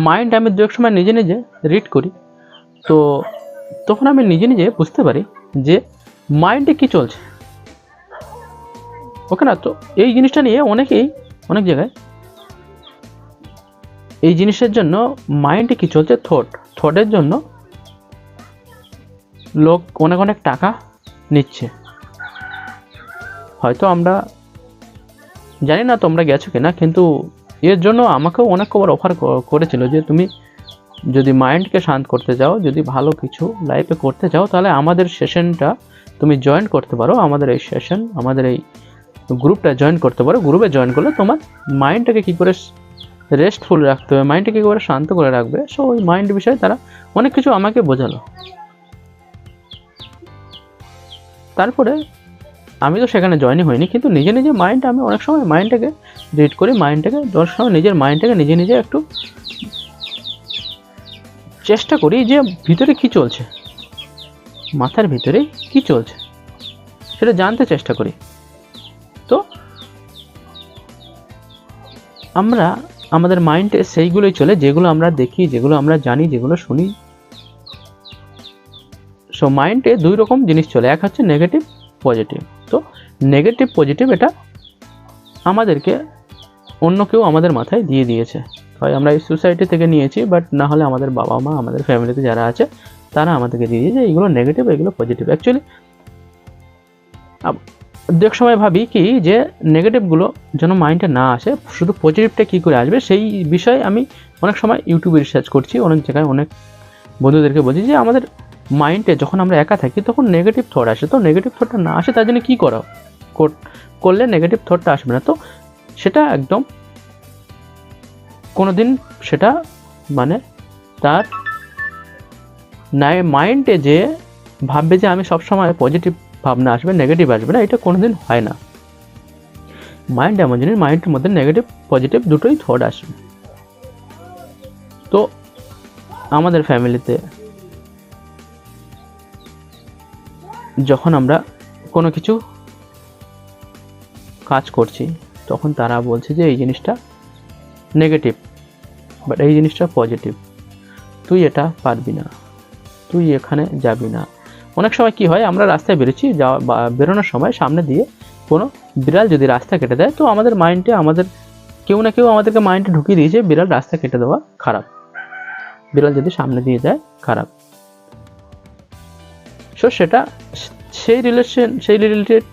Mind আমি দু এক সময় নিজে নিজে রিড করি, তো তখন আমি নিজে নিজে বুঝতে পারি যে মাইন্ডে কী চলছে। ওকে না, তো এই জিনিসটা নিয়ে অনেকেই অনেক জায়গায় এই জিনিসের জন্য মাইন্ডে কী চলছে, থটের জন্য লোক অনেক অনেক টাকা নিচ্ছে। হয়তো আমরা জানি না তোমরা গেছো কিনা, কিন্তু এর জন্য আমাকেও অনেক কবার অফার করেছিল যে তুমি যদি মাইন্ডকে শান্ত করতে চাও, যদি ভালো কিছু লাইফে করতে চাও, তাহলে আমাদের সেশনটা তুমি জয়েন করতে পারো, আমাদের এই সেশন, আমাদের এই গ্রুপটা জয়েন করতে পারো। গ্রুপে জয়েন করলে তোমার মাইন্ডটাকে কী করে রেস্টফুল রাখতে হবে, মাইন্ডটাকে কী করে শান্ত করে রাখবে, সো ওই মাইন্ড বিষয়ে তারা অনেক কিছু আমাকে বোঝালো। তারপরে আমি তো সেখানে জয়েনই হইনি, কিন্তু নিজে নিজে মাইন্ড, আমি অনেক সময় মাইন্ডটাকে রিড করি, মাইন্ডটাকে অনেক সময় নিজের মাইন্ডটাকে নিজে নিজে একটু চেষ্টা করি যে ভিতরে কি চলছে, মাথার ভিতরে কি চলছে সেটা জানতে চেষ্টা করি। তো আমরা আমাদের মাইন্ডে সেইগুলোই চলে যেগুলো আমরা দেখি, যেগুলো আমরা জানি, যেগুলো শুনি। সো মাইন্ডে দুই রকম জিনিস চলে, এক হচ্ছে নেগেটিভ, পজিটিভ। তো নেগেটিভ পজিটিভ এটা আমাদেরকে অন্য কেউ আমাদের মাথায় দিয়ে দিয়েছে, হয় আমরা এই সোসাইটি থেকে নিয়েছি, বাট না হলে আমাদের বাবা মা, আমাদের ফ্যামিলিতে যারা আছে তারা আমাদেরকে দিয়ে দিয়েছে এগুলো নেগেটিভ, এগুলো পজিটিভ। অ্যাকচুয়ালি দেখ সময় ভাবি কি যে নেগেটিভগুলো যেন মাইন্ডে না আসে, শুধু পজিটিভটা কী করে আসবে সেই বিষয়ে আমি অনেক সময় ইউটিউবে রিসার্চ করছি, অনেক জায়গায় অনেক বন্ধুদেরকে বলছি যে আমাদের মাইন্ডে যখন আমরা একা থাকি তখন নেগেটিভ থট আসে, তো নেগেটিভ থটটা না আসে তার জন্য কী করলে নেগেটিভ থটটা আসবে না। তো সেটা একদম কোনো দিন সেটা মানে তার মাইন্ডে যে ভাববে যে আমি সবসময় পজিটিভ ভাবনা আসবে, নেগেটিভ আসবে না, এটা কোনোদিন হয় না। মাইন্ড এমন জিনিস, মাইন্ডের মধ্যে নেগেটিভ পজিটিভ দুটোই থট আসবে। তো আমাদের ফ্যামিলিতে যখন আমরা কোনো কিছু কাজ করছি তখন তারা বলছে যে এই জিনিসটা নেগেটিভ, বাট এই জিনিসটা পজিটিভ, তুই এটা পারবি না, তুই এখানে যাবি না। অনেক সময় কি হয়, আমরা রাস্তায় বেরোচ্ছি, বেরোনোর সময় সামনে দিয়ে কোনো বিড়াল যদি রাস্তা কেটে দেয়, তো আমাদের মাইন্ডে, আমাদের কেউ না কেউ আমাদেরকে মাইন্ডে ঢুকিয়ে দিয়েছে বিড়াল রাস্তা কেটে দেওয়া খারাপ, বিড়াল যদি সামনে দিয়ে যায় খারাপ। সো সেটা সেই রিলেটেড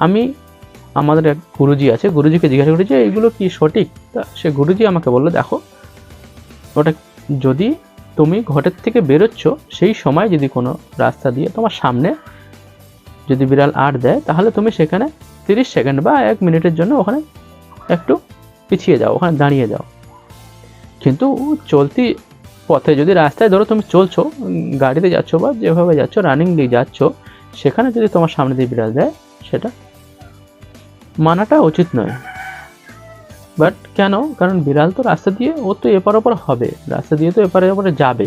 আমি আমাদের এক গুরুজি আছে, গুরুজিকে জিজ্ঞাসা করি যে এইগুলো কি সঠিক? তা সে গুরুজি আমাকে বললো, দেখো ওটা যদি তুমি ঘরের থেকে বেরোচ্ছ সেই সময় যদি কোনো রাস্তা দিয়ে তোমার সামনে যদি বিড়াল আট দেয়, তাহলে তুমি সেখানে 30 সেকেন্ড বা 1 মিনিটের জন্য ওখানে একটু পিছিয়ে যাও, ওখানে দাঁড়িয়ে যাও। কিন্তু চলতি পথে যদি রাস্তায় ধরো তুমি চলছো, গাড়িতে যাচ্ছ বা যেভাবে যাচ্ছ, রানিং দিয়ে যাচ্ছ, সেখানে যদি তোমার সামনে দিয়ে বিড়াল দেয়, সেটা মানাটা উচিত নয়। বাট কেন? কারণ বিড়াল তো রাস্তা দিয়ে, ও তো এপার ওপর হবে, রাস্তা দিয়ে তো এপারে ওপরে যাবে,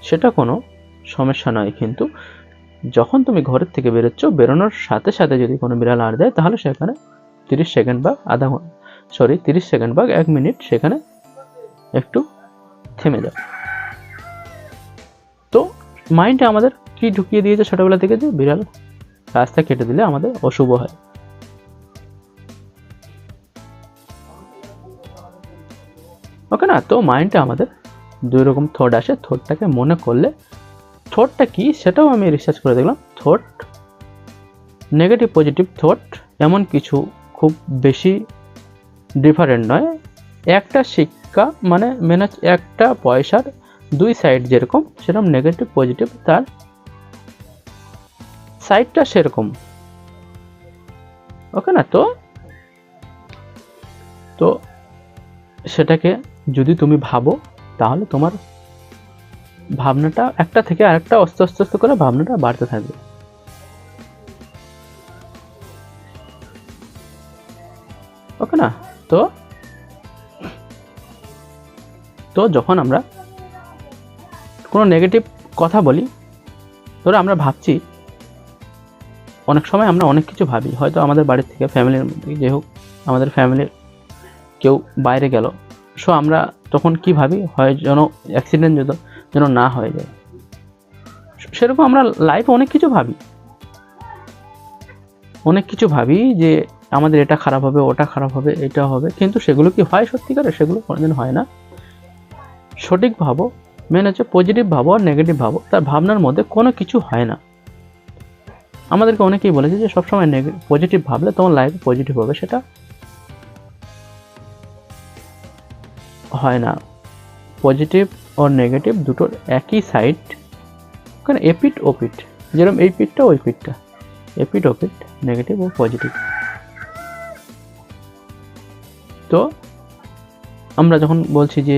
সেটা কোনো সমস্যা নয়। কিন্তু যখন তুমি ঘরের থেকে বেরোচ্ছ, বেরোনোর সাথে সাথে যদি কোনো বিড়াল আড় দেয়, তাহলে সেখানে 30 সেকেন্ড বা 30 সেকেন্ড বা 1 মিনিট সেখানে একটু থেমে যাও। তো মাইন্ডে আমাদের কি ঢুকিয়ে দিয়েছে ছোটবেলা থেকে যে বিড়াল রাস্তা কেটে দিলে আমাদের অশুভ হয়। ওকে না, তো মাইন্ডে আমাদের দুই রকম থট আসে, থটটাকে মনে করলে, থটটা কি সেটাও আমি রিসার্চ করে দেখলাম। থট নেগেটিভ পজিটিভ থট এমন কিছু খুব বেশি ডিফারেন্ট নয়। একটা শিক্ষা মানে একটা পয়সার দুই সাইড যেরকম, সেরকম নেগেটিভ পজিটিভ তার সাইডটা সেরকম। ওকে না, তো সেটাকে যদি তুমি ভাবো, তাহলে তোমার ভাবনাটা একটা থেকে আরেকটা আস্তে আস্তে করে ভাবনাটা বাড়তে থাকবে। ওকে না, তো যখন আমরা কোনো নেগেটিভ কথা বলি, ধরো আমরা ভাবছি, অনেক সময় আমরা অনেক কিছু ভাবি, হয়তো আমাদের বাড়ির থেকে, ফ্যামিলির মধ্যে যে হোক, আমাদের ফ্যামিলির কেউ বাইরে গেল, সো আমরা তখন কি ভাবি, হয় যেন অ্যাক্সিডেন্ট যেন না হয়ে যায়। সেরকম আমরা লাইফে অনেক কিছু ভাবি যে আমাদের এটা খারাপ হবে, ওটা খারাপ হবে, এটা হবে, কিন্তু সেগুলো কি হয় সত্যিকারে? সেগুলো কোনোদিন হয় না। সঠিক ভাবো, মেন হচ্ছে পজিটিভ ভাবো আর নেগেটিভ ভাবো, তার ভাবনার মধ্যে কোনো কিছু হয় না। আমাদেরকে অনেকেই বলেছে যে সবসময় পজিটিভ ভাবলে তোমার লাইফ পজিটিভ হবে, সেটা হয় না। পজিটিভ ও নেগেটিভ দুটোর একই সাইড, কারণ এপিট ওপিট, যেরকম এই পিঠটা ওই পিঠটা, এপিট ওপিট, নেগেটিভ ও পজিটিভ। তো আমরা যখন বলছি যে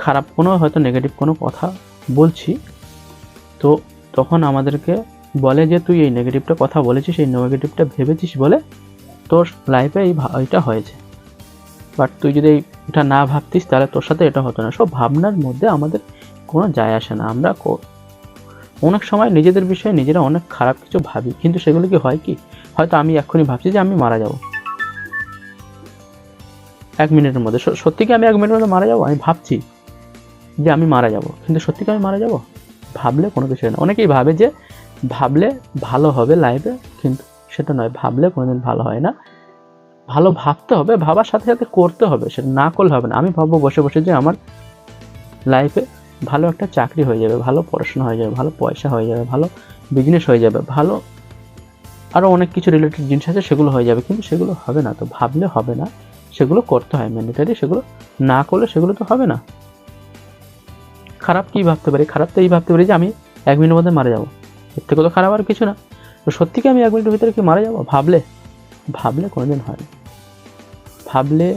খারাপ কোনো হয়তো নেগেটিভ কোনো কথা বলছি, তো তখন আমাদেরকে বলে যে তুই এই নেগেটিভটা কথা বলেছিস, এই নেগেটিভটা ভেবেছিস বলে তোর লাইফে এইটা হয়েছে, বাট তুই যদি এটা না ভাবতিস তাহলে তোর সাথে এটা হতো না। সব ভাবনার মধ্যে আমাদের কোনো যায় আসে না। আমরা অনেক সময় নিজেদের বিষয়ে নিজেরা অনেক খারাপ কিছু ভাবি, কিন্তু সেগুলো কি হয় কি, হয়তো আমি এক্ষুনি ভাবছি যে আমি মারা যাব 1 মিনিটের মধ্যে, সত্যি কি আমি 1 মিনিটের মধ্যে মারা যাবো? আমি ভাবছি যে আমি মারা যাব, কিন্তু সত্যি কি আমি মারা যাব? ভাবলে কোনো কিছু হয় না। অনেকেই ভাবে যে ভাবলে ভালো হবে লাইফে, কিন্তু সেটা নয়, ভাবলে কোনোদিন ভালো হয় না। ভালো ভাবতে হবে, ভাবার সাথে সাথে করতে হবে, সেটা না করলে হবে না। আমি ভাববো বসে বসে যে আমার লাইফে ভালো একটা চাকরি হয়ে যাবে, ভালো পড়াশোনা হয়ে যাবে, ভালো পয়সা হয়ে যাবে, ভালো বিজনেস হয়ে যাবে, ভালো আরও অনেক কিছু রিলেটেড জিনিস আছে, সেগুলো হয়ে যাবে, কিন্তু সেগুলো হবে না। তো ভাবলে হবে না, সেগুলো করতে হয় ম্যান্ডেটারি। সেগুলো না করলে সেগুলো তো হবে না। খারাপ কি ভাবতে পারি? খারাপ তো এই ভাবতে পারি যে আমি 1 মিনিটের মধ্যে মারা যাবো, এর থেকে তো খারাপ আর কিছু না। তো সত্যি কি আমি 1 মিনিটের ভিতরে কি মারা যাবো? ভাবলে কোনোদিন হয় না। ভাবলে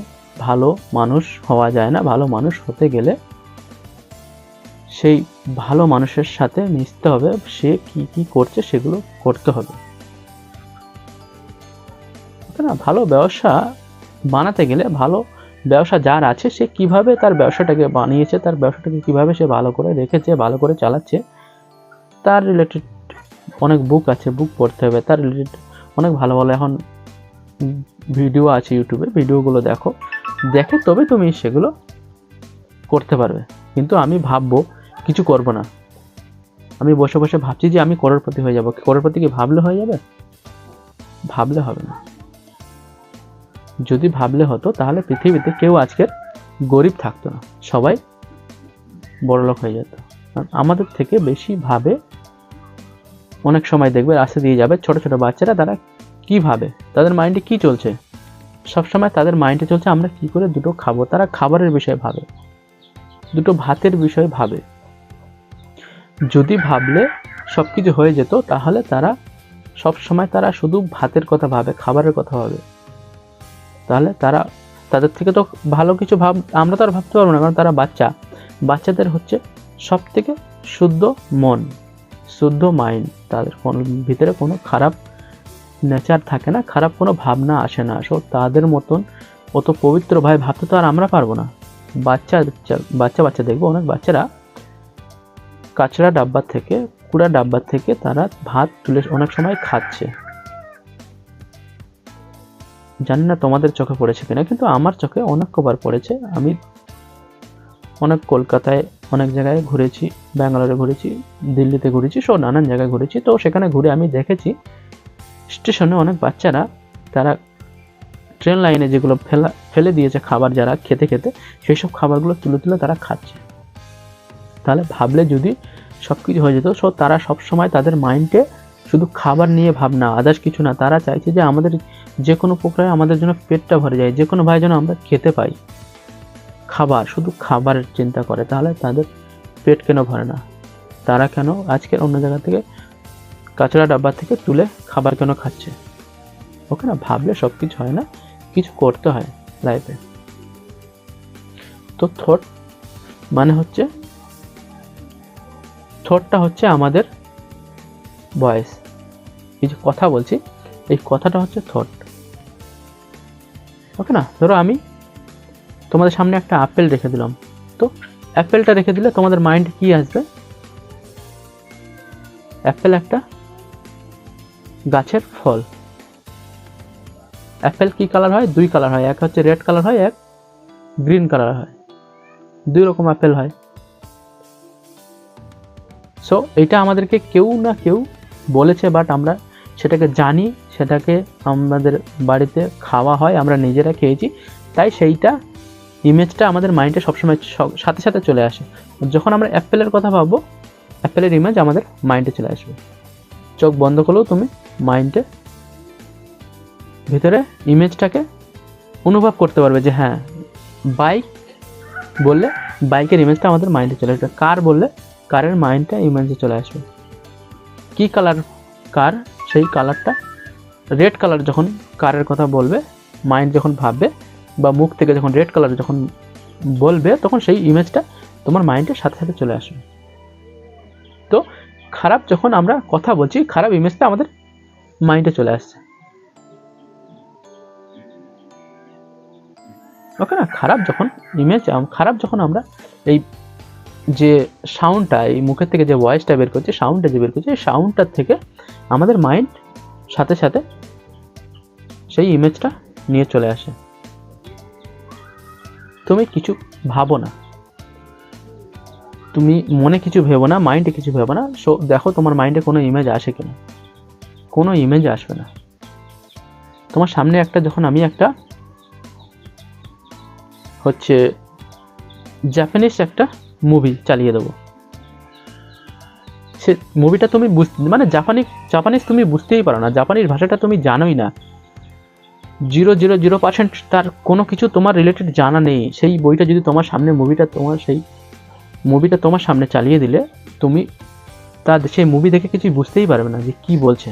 ভালো মানুষ হওয়া যায় না। ভালো মানুষ হতে গেলে সেই ভালো মানুষের সাথে মিশতে হবে, সে কি কি করছে সেগুলো করতে হবে, তাই না? ভালো ব্যবসা বানাতে গেলে ভালো ব্যবসা যার আছে, সে কিভাবে তার ব্যবসাটাকে বানিয়েছে, তার ব্যবসাটাকে কিভাবে সে ভালো করে রেখেছে, ভালো করে চালাচ্ছে, তার রিলেটেড অনেক বুক আছে, বুক পড়তে হবে। তার রিলেটেড অনেক ভালো ভালো এখন ভিডিও আছে ইউটিউবে, ভিডিওগুলো দেখে তবে তুমি সেগুলো করতে পারবে। কিন্তু আমি ভাববো কিছু করব না, আমি বসে বসে ভাবছি যে আমি করোড়পতি হয়ে যাব। করোড়পতি কি ভাবলে হয়ে যাবে? ভাবলে হবে না। যদি ভাবলে হতো তাহলে পৃথিবীতে কেউ আজকের গরিব থাকতো না, সবাই বড়লোক হয়ে যেত। আমাদের থেকে বেশি ভাবে। অনেক সময় দেখবে রাস্তা দিয়ে যাবে ছোট ছোট বাচ্চারা, তারা কি ভাবে, তাদের মাইন্ডে কি চলছে? সবসময় তাদের মাইন্ডে চলছে আমরা কি করে দুটো খাবো। তারা খাবারের বিষয়ে ভাবে, দুটো ভাতের বিষয়ে ভাবে। যদি ভাবলে সব কিছু হয়ে যেত তাহলে তারা সবসময় তারা শুধু ভাতের কথা ভাবে, খাবারের কথা ভাবে। তাহলে তাদের থেকে তো ভালো কিছু আমরা তো আর ভাবতে পারবো না, কারণ তারা বাচ্চাদের হচ্ছে সব থেকে শুদ্ধ মন, শুদ্ধ মাইন্ড, তাদের ভিতরে কোনো খারাপ নেচার থাকে না, খারাপ কোনো ভাবনা আসে না। সো তাদের মতন অত পবিত্রভাবে ভাবতে তো আর আমরা পারবো না। বাচ্চা দেখবো অনেক বাচ্চারা কাঁচড়া ডাব্বার থেকে, কুড়া ডাব্বার থেকে তারা ভাত তুলে অনেক সময় খাচ্ছে। জানি না তোমাদের চোখে পড়েছে কিনা, কিন্তু আমার চোখে অনেক কবার পড়েছে। আমি অনেক কলকাতায় অনেক জায়গায় ঘুরেছি, ব্যাঙ্গালোরে ঘুরেছি, দিল্লিতে ঘুরেছি, সব নানান জায়গায় ঘুরেছি। তো সেখানে ঘুরে আমি দেখেছি স্টেশনে অনেক বাচ্চারা তারা ট্রেন লাইনে যেগুলো ফেলে দিয়েছে খাবার, যারা খেতে সেই সব খাবারগুলো তুলে তারা খাচ্ছে। তাহলে ভাবলে যদি সব কিছু হয়ে যেত, তারা সবসময় তাদের মাইন্ডে শুধু খাবার নিয়ে ভাবনা, আদার্স কিছু না। তারা চাইছে যে আমাদের যে কোনো প্রকারে আমাদের জন্য পেটটা ভরে যায়, যে কোনো ভাই যেন আমরা খেতে পাই খাবার, শুধু খাবারের চিন্তা করে। তাহলে তাদের পেট কেন ভরে না? তারা কেন আজকের অন্য জায়গা থেকে কাঁচড়া ডাব্বা থেকে তুলে খাবার কেন খাচ্ছে? ওকে না, ভাবলে সব কিছু হয় না, কিছু করতে হয় লাইফে। তো থট মানে হচ্ছে, থটটা হচ্ছে আমাদের ভয়েস। এই যে কথা বলছি, এই কথাটা হচ্ছে থট। ওকে না, ধরো আমি তোমাদের সামনে একটা আপেল রেখে দিলাম, তো অ্যাপেলটা রেখে দিলে তোমাদের মাইন্ডে কি আসবে? অ্যাপেল একটা গাছের ফল। অ্যাপেল কি কালার হয়? 2 কালার হয়, এক হচ্ছে রেড কালার হয়, এক গ্রিন কালার হয়। দুই রকম আপেল হয়। সো এটা আমাদেরকে কেউ না কেউ বলেছে, বাট আমরা সেটাকে জানি, সেটাকে আমাদের বাড়িতে খাওয়া হয়, আমরা নিজেরা খেয়েছি, তাই সেইটা ইমেজটা আমাদের মাইন্ডে সবসময় সাথে সাথে চলে আসে। যখন আমরা অ্যাপেলের কথা ভাববো, অ্যাপেলের ইমেজ আমাদের মাইন্ডে চলে আসবে। চোখ বন্ধ করলেও তুমি মাইন্ডে ভিতরে ইমেজটাকে অনুভব করতে পারবে যে হ্যাঁ, বাইক বললে বাইকের ইমেজটা আমাদের মাইন্ডে চলে আসবে, কার বললে কারের মাইন্ডটা ইমেজে চলে আসবে। কী কালার কার, সেই কালারটা রেড কালার যখন কারের কথা বলবে, মাইন্ড যখন ভাববে বা মুখ থেকে যখন রেড কালার যখন বলবে, তখন সেই ইমেজটা তোমার মাইন্ডের সাথে সাথে চলে আসবে। তো খারাপ যখন আমরা কথা বলছি, খারাপ ইমেজটা আমাদের মাইন্ডে চলে আসছে। ওকে না? খারাপ যখন আমরা এই যে সাউন্ডটা, এই মুখের থেকে যে ভয়েসটা বের করছে, সাউন্ডটা যে বের করছে, এই সাউন্ডটার থেকে আমাদের মাইন্ড সাথে সাথে সেই ইমেজটা নিয়ে চলে আসে। তুমি কিছু ভাবো না, তুমি মনে কিছু ভেবো না, মাইন্ডে কিছু ভেবো না। সো দেখো তোমার মাইন্ডে কোনো ইমেজ আসে কিনা। কোনো ইমেজ আসবে না। তোমার সামনে একটা, যখন আমি একটা হচ্ছে জাপানিজ একটা মুভি চালিয়ে দেবো, সে মুভিটা তুমি মানে জাপানিজ তুমি বুঝতেই পারো না, জাপানিজ ভাষাটা তুমি জানোই না, 0.0% তার কোনো কিছু তোমার রিলেটেড জানা নেই। সেই বইটা যদি তোমার সামনে মুভিটা তোমার সামনে চালিয়ে দিলে, তুমি সেই মুভি দেখে কিছু বুঝতেই পারবে না যে কি বলছে,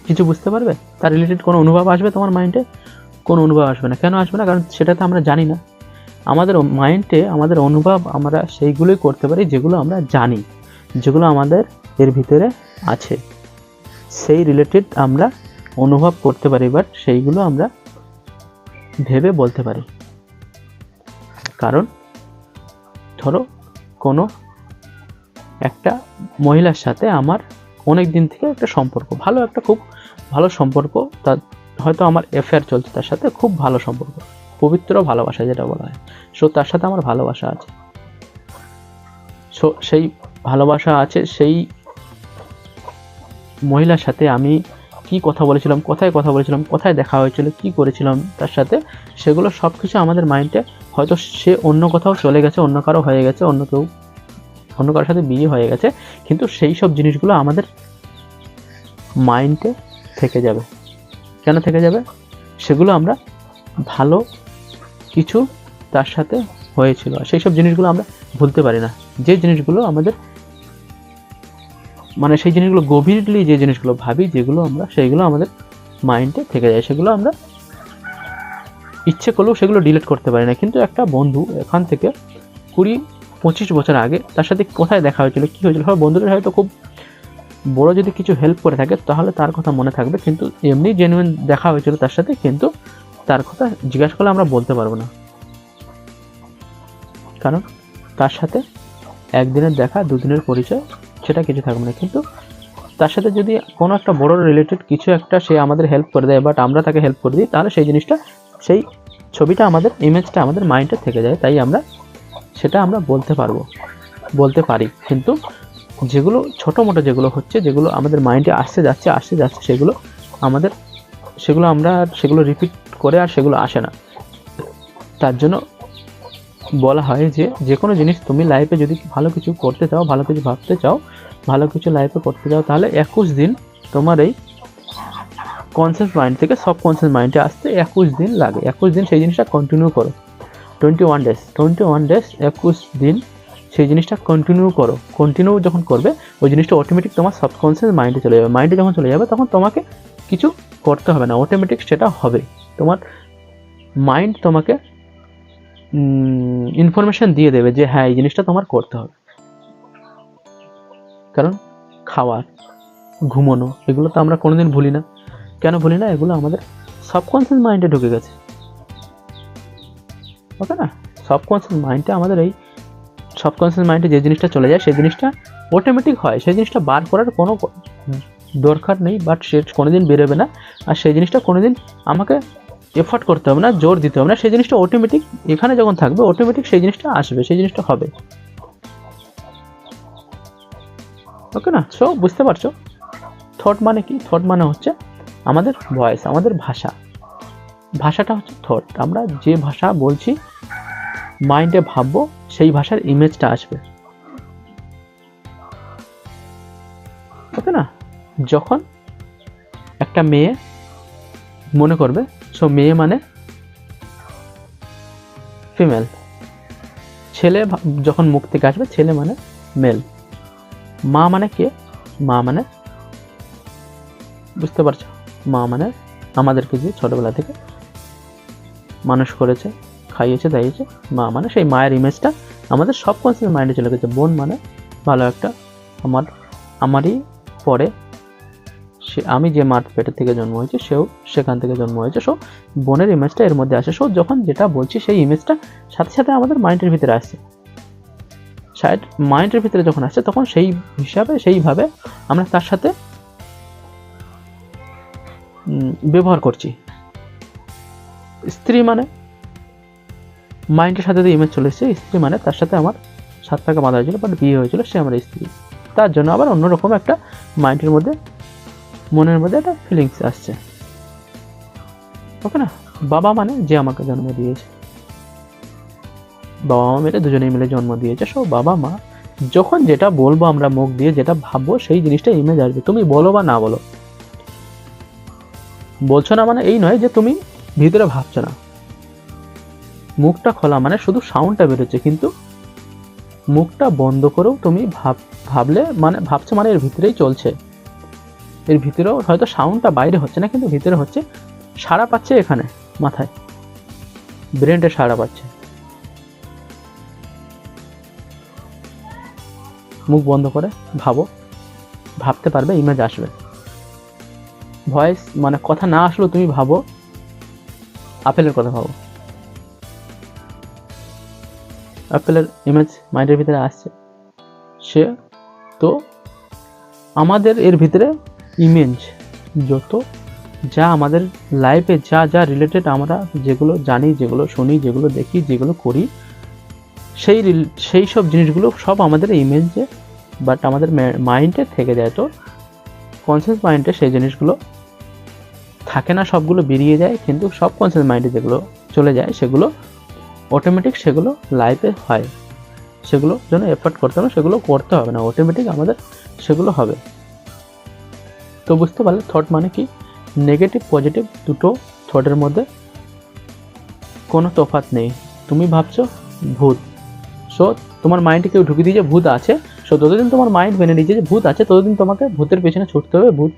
কিছু বুঝতে পারবে? তার রিলেটেড কোনো অনুভব আসবে তোমার মাইন্ডে? কোনো অনুভব আসবে না। কেন আসবে না? কারণ সেটা তো আমরা জানি না। আমাদের মাইন্ডে আমাদের অনুভব আমরা সেইগুলোই করতে পারি যেগুলো আমরা জানি, যেগুলো আমাদের এর ভিতরে আছে, সেই রিলেটেড আমরা অনুভব করতে পারি, বাট সেইগুলো আমরা ভেবে বলতে পারি। কারণ ধরো কোনো একটা মহিলার সাথে আমার অনেক দিন থেকে একটা সম্পর্ক, খুব ভালো সম্পর্ক, তার হয়তো আমার অ্যাফেয়ার চলছে, তার সাথে খুব ভালো সম্পর্ক, পবিত্র ভালোবাসা যেটা বলা হয়। সো তার সাথে আমার ভালোবাসা আছে। সো সেই ভালোবাসা আছে, সেই মহিলার সাথে আমি কি কথা বলেছিলাম, কোথায় দেখা হয়েছিল, কি করেছিলাম তার সাথে, সেগুলো সব কিছু আমাদের মাইন্ডে, হয়তো সে অন্য কোথাও চলে গেছে, অন্য কারো হয়ে গেছে, অন্য কারোর সাথে বিয়ে হয়ে গেছে, কিন্তু সেই সব জিনিসগুলো আমাদের মাইন্ডে থেকে যাবে। কেন থেকে যাবে? সেগুলো আমরা ভালো কিছু তার সাথে হয়েছিল, আর সেই সব জিনিসগুলো আমরা ভুলতে পারি না। যে জিনিসগুলো আমাদের মানে সেই জিনিসগুলো গভীরলি যে জিনিসগুলো ভাবি, যেগুলো আমরা, সেইগুলো আমাদের মাইন্ডে থেকে যায়, সেগুলো আমরা ইচ্ছে করলেও সেগুলো ডিলিট করতে পারি না। কিন্তু একটা বন্ধু এখান থেকে 20-25 বছর আগে তার সাথে কোথায় দেখা হয়েছিল, কী হয়েছিল, বন্ধুদের হয়তো খুব বড় যদি কিছু হেল্প করে থাকে তাহলে তার কথা মনে থাকবে, কিন্তু এমনি জেনুইন দেখা হয়েছিল তার সাথে, কিন্তু তার কথা জিজ্ঞাসা করলে আমরা বলতে পারবো না। কারণ তার সাথে একদিনের দেখা, দুদিনের পরিচয়, সেটা কিছু থাকবে না। কিন্তু তার সাথে যদি কোনো একটা বড় রিলেটেড কিছু একটা সে আমাদের হেল্প করে দেয়, বাট আমরা তাকে হেল্প করে দিই, তাহলে সেই জিনিসটা, সেই ছবিটা, আমাদের ইমেজটা আমাদের মাইন্ডে থেকে যায়। তাই সেটা আমরা বলতে পারি। কিন্তু যেগুলো ছোটো মোটো যেগুলো হচ্ছে, যেগুলো আমাদের মাইন্ডে আসতে যাচ্ছে, সেগুলো রিপিট করে আর সেগুলো আসে না। তার জন্য বলা হয় যে কোনো জিনিস তুমি লাইফে যদি ভালো কিছু করতে চাও, ভালো কিছু ভাবতে চাও, ভালো কিছু লাইফে করতে চাও, তাহলে 21 দিন তোমার এই কনসিয়াস মাইন্ড থেকে সাবকনসিয়াস মাইন্ডে আসতে 21 দিন লাগে। 21 দিন সেই জিনিসটা কন্টিনিউ করো। 21 ডেজ 21 দিন সেই জিনিসটা কন্টিনিউ করো। কন্টিনিউ যখন করবে, ওই জিনিসটা অটোমেটিক তোমার সাবকনসিয়াস মাইন্ডে চলে যাবে। মাইন্ডে যখন চলে যাবে, তখন তোমাকে কিছু করতে হবে না, অটোমেটিক সেটা হবে। তোমার মাইন্ড তোমাকে ইনফরমেশন দিয়ে দেবে যে হ্যাঁ, এই জিনিসটা তোমার করতে হবে। কারণ খাওয়া, ঘুমানো, এগুলো তো আমরা কোনোদিন ভুলি না। কেন ভুলি না? এগুলো আমাদের সাবকনসিয়াস মাইন্ডে ঢুকে গেছে। ওকে না? সাবকনসিয়াস মাইন্ডে, আমাদের এই সাবকনসিয়াস মাইন্ডে যে জিনিসটা চলে যায়, সেই জিনিসটা অটোমেটিক হয়। সেই জিনিসটা বার করার কোনো দরকার নেই, বাট সে কোনোদিন বেরোবে না। আর সেই জিনিসটা কোনোদিন আমাকে এফর্ট করতে হবে না, জোর দিতে হবে না, সেই জিনিসটা অটোমেটিক এখানে যখন থাকবে অটোমেটিক সেই জিনিসটা আসবে, সেই জিনিসটা হবে। ওকে না? সো বুঝতে পারছো থট মানে কি? থট মানে হচ্ছে আমাদের ভয়েস, আমাদের ভাষা। ভাষাটা হচ্ছে থট। আমরা যে ভাষা বলছি, মাইন্ডে ভাববো, সেই ভাষার ইমেজটা আসবে। ওকে না? যখন একটা মেয়ে মনে করবে, সো মেয়ে মানে ফিমেল, ছেলে যখন মুখ থেকে আসবে ছেলে মানে মেল। মা মানে কে? মা মানে, বুঝতে পারছো, মা মানে আমাদেরকে যে ছোটবেলা থেকে মানুষ করেছে, খাইয়েছে, দাইয়েছে, মা মানে সেই মায়ের ইমেজটা আমাদের সাবকনসিয়াস মাইন্ডে চলে গেছে। বোন মানে ভালো একটা আমারই পরে সে, আমি যে মার পেটের থেকে জন্ম হয়েছে সেও সেখান থেকে জন্ম হয়েছে। সো বোনের ইমেজটা এর মধ্যে আসে। সো যখন যেটা বলছি সেই ইমেজটা সাথে সাথে আমাদের মাইন্ডের ভিতরে আসছে। মাইন্ডের ভিতরে যখন আসছে তখন সেই হিসাবে সেইভাবে আমরা তার সাথে ব্যবহার করছি। স্ত্রী মানে মাইন্ডের সাথে যে ইমেজ চলে এসেছে, স্ত্রী মানে তার সাথে আমার 7 টাকা বাঁধা হয়েছিল, বাট বিয়ে হয়েছিল, সে আমার স্ত্রী। তার জন্য আবার অন্যরকম একটা মাইন্ডের মধ্যে, মনের মধ্যে একটা ফিলিংস আসছে। ওকে না? বাবা মানে যে আমাকে জন্ম দিয়েছে, বাবা মা মিলে দুজনেই মিলে জন্ম দিয়েছে। সো বাবা মা যখন যেটা বলবো আমরা মুখ দিয়ে, যেটা ভাববো সেই জিনিসটা ইমেজ আসবে, তুমি বলো বা না বলো। বলছো না মানে এই নয় যে তুমি ভিতরে ভাবছো না। মুখটা খোলা মানে শুধু সাউন্ডটা বেরোচ্ছে, কিন্তু মুখটা বন্ধ করেও তুমি ভাবলে মানে ভাবছো মানে এর ভিতরেই চলছে। এর ভিতরেও হয়তো সাউন্ডটা বাইরে হচ্ছে না, কিন্তু ভিতরে হচ্ছে, সাড়া পাচ্ছে এখানে মাথায়, ব্রেনটা সাড়া পাচ্ছে। মুখ বন্ধ করে ভাবো, ভাবতে পারবে, ইমেজ আসবে। ভয়েস মানে কথা না আসলেও তুমি ভাবো, আপেলের কথা ভাবো, আপেলের ইমেজ মাইন্ডের ভিতরে আসছে। সে তো আমাদের এর ভিতরে ইমেজ যত যা আমাদের লাইফে যা যা রিলেটেড, আমরা যেগুলো জানি, যেগুলো শুনি, যেগুলো দেখি, যেগুলো করি, সেই সব জিনিসগুলো সব আমাদের ইমেজে বাট আমাদের মাইন্ডে থেকে যায়। তো কনসিয়াস মাইন্ডে সেই জিনিসগুলো থাকে না, সবগুলো বেরিয়ে যায়, কিন্তু সব কনসিয়াস মাইন্ডে যেগুলো চলে যায় সেগুলো অটোমেটিক, সেগুলো লাইফে হয়। সেগুলো জন্য এফর্ট করতে হবে, সেগুলো করতে হবে না, অটোমেটিক আমাদের সেগুলো হবে। তো বুঝতে পারলে থট মানে কি? নেগেটিভ পজিটিভ দুটো থটের মধ্যে কোনো তফাৎ নেই। তুমি ভাবছো ভূত, সো তোমার মাইন্ডে কেউ ঢুকিয়ে দিয়ে যে ভূত আছে, সো যতদিন তোমার মাইন্ড মেনে নিচ্ছে যে ভূত আছে, ততদিন তোমাকে ভূতের পেছনে ছুটতে হবে, ভূত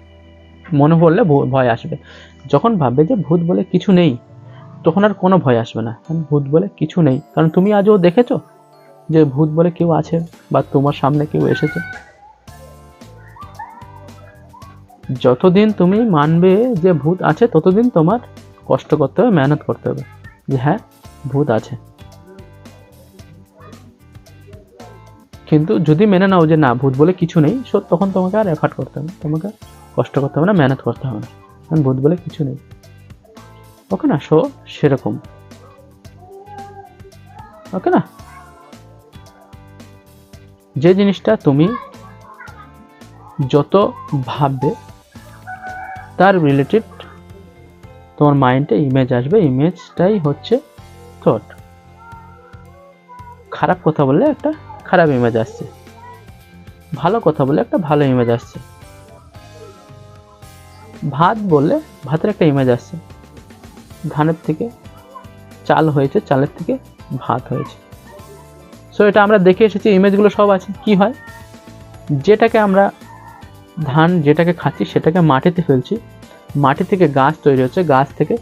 মনে পড়লে ভয় আসবে। যখন ভাববে যে ভূত বলে কিছু নেই, তখন আর কোনো ভয় আসবে না, কারণ ভূত বলে কিছু নেই। কারণ তুমি আজও দেখেছো যে ভূত বলে কেউ আছে বা তোমার সামনে কেউ এসেছে? যতদিন তুমি মানবে যে ভূত আছে, ততদিন তোমার কষ্ট করতে হবে, মেহনত করতে হবে যে হ্যাঁ ভূত আছে। কিন্তু যদি মেনে নাও যে না ভূত বলে কিছু নেই, সো তখন তোমাকে আর এফর্ট করতে হবে না, তোমাকে কষ্ট করতে হবে না, মেহনত করতে হবে না, কারণ ভূত বলে কিছু নেই। ওকে না? সো সেরকম। ওকে না? যে জিনিসটা তুমি যত ভাববে তার রিলেটেড তোমার মাইন্ডে ইমেজ আসবে, ইমেজটাই হচ্ছে থট। খারাপ কথা বললে একটা খারাপ ইমেজ আসছে, ভালো কথা বললে একটা ভালো ইমেজ আসছে, ভাত বললে ভাতের একটা ইমেজ আসছে, ধানের থেকে চাল হয়েছে, চালের থেকে ভাত হয়েছে। সো এটা আমরা দেখে এসেছি, ইমেজগুলো সব আছে। কি হয়, যেটাকে আমরা ধান যেটাকে খাচ্ছি সেটাকে মাটিতে ফেলছি, মাটি থেকে গাছ তৈরি হচ্ছে, গাছ থেকে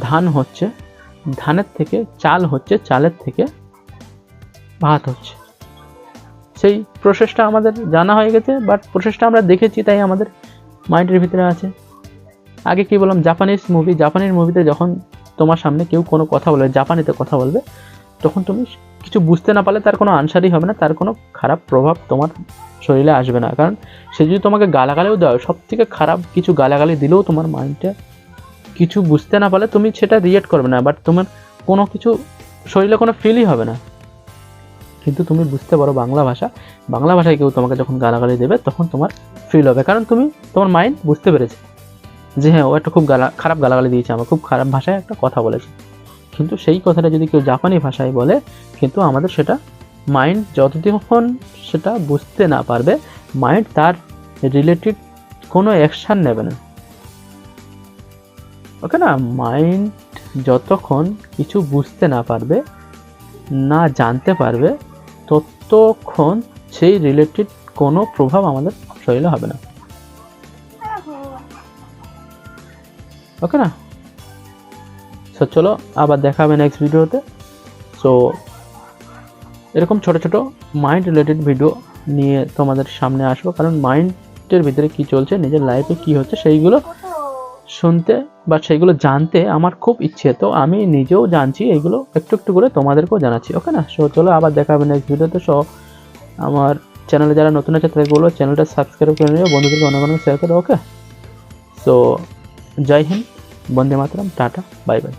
ধান হচ্ছে, ধানের থেকে চাল হচ্ছে, চালের থেকে ভাত হচ্ছে। সেই প্রসেসটা আমাদের জানা হয়ে গেছে, বাট প্রসেসটা আমরা দেখেছি তাই আমাদের মাইন্ডের ভিতরে আছে। আগে কি বললাম, জাপানিজ মুভিতে যখন তোমার সামনে কেউ কোনো কথা বলবে, জাপানিতে কথা বলবে, তখন তুমি কিছু বুঝতে না পারলে তার কোনো আনসারই হবে না, তার কোনো খারাপ প্রভাব তোমার শরীরে আসবে না। কারণ সে যদি তোমাকে গালাগালিও দেয়, সব থেকে খারাপ কিছু গালাগালি দিলেও তোমার মাইন্ডে কিছু বুঝতে না পারলে তুমি সেটা রিয়েক্ট করবে না, বাট তোমার কোনো কিছু শরীরে কোনো ফিলই হবে না। কিন্তু তুমি বুঝতে পারো বাংলা ভাষায় কেউ তোমাকে যখন গালাগালি দেবে তখন তোমার ফিল হবে, কারণ তোমার মাইন্ড বুঝতে পেরেছে যে হ্যাঁ ও একটা খুব খারাপ গালাগালি দিয়েছে, আমার খুব খারাপ ভাষায় একটা কথা বলেছে। কিন্তু সেই কথাটা যদি কেউ জাপানি ভাষায় বলে, কিন্তু আমাদের সেটা মাইন্ড যতক্ষণ সেটা বুঝতে না পারবে, মাইন্ড তার রিলেটেড কোনো অ্যাকশান নেবে না। ওকে না, মাইন্ড যতক্ষণ কিছু বুঝতে না পারবে, না জানতে পারবে, ততক্ষণ সেই রিলেটেড কোনো প্রভাব আমাদের শরীরে হবে না। ওকে না, সো চলো আবার দেখা হবে নেক্সট ভিডিওতে। সো এরকম ছোট ছোট মাইন্ড রিলেটেড ভিডিও নিয়ে তোমাদের সামনে আসবো, কারণ মাইন্ডের ভিতরে কি চলছে, নিজের লাইফে কি হচ্ছে, সেইগুলো শুনতে বা সেইগুলো জানতে আমার খুব ইচ্ছে। তো আমি নিজেও জানছি, এইগুলো একটু একটু করে তোমাদেরকেও জানাচ্ছি। ওকে না, সো চলো আবার দেখা হবে নেক্সট ভিডিওতে। সো আমার চ্যানেলে যারা নতুন আছে তাদেরকে বলবো চ্যানেলটা সাবস্ক্রাইব করে নিও, বন্ধুদেরকে অনেক অনেক শেয়ার করো। ওকে, সো জয় হিন্দ, বন্দে মাতরম, টাটা, বাই বাই।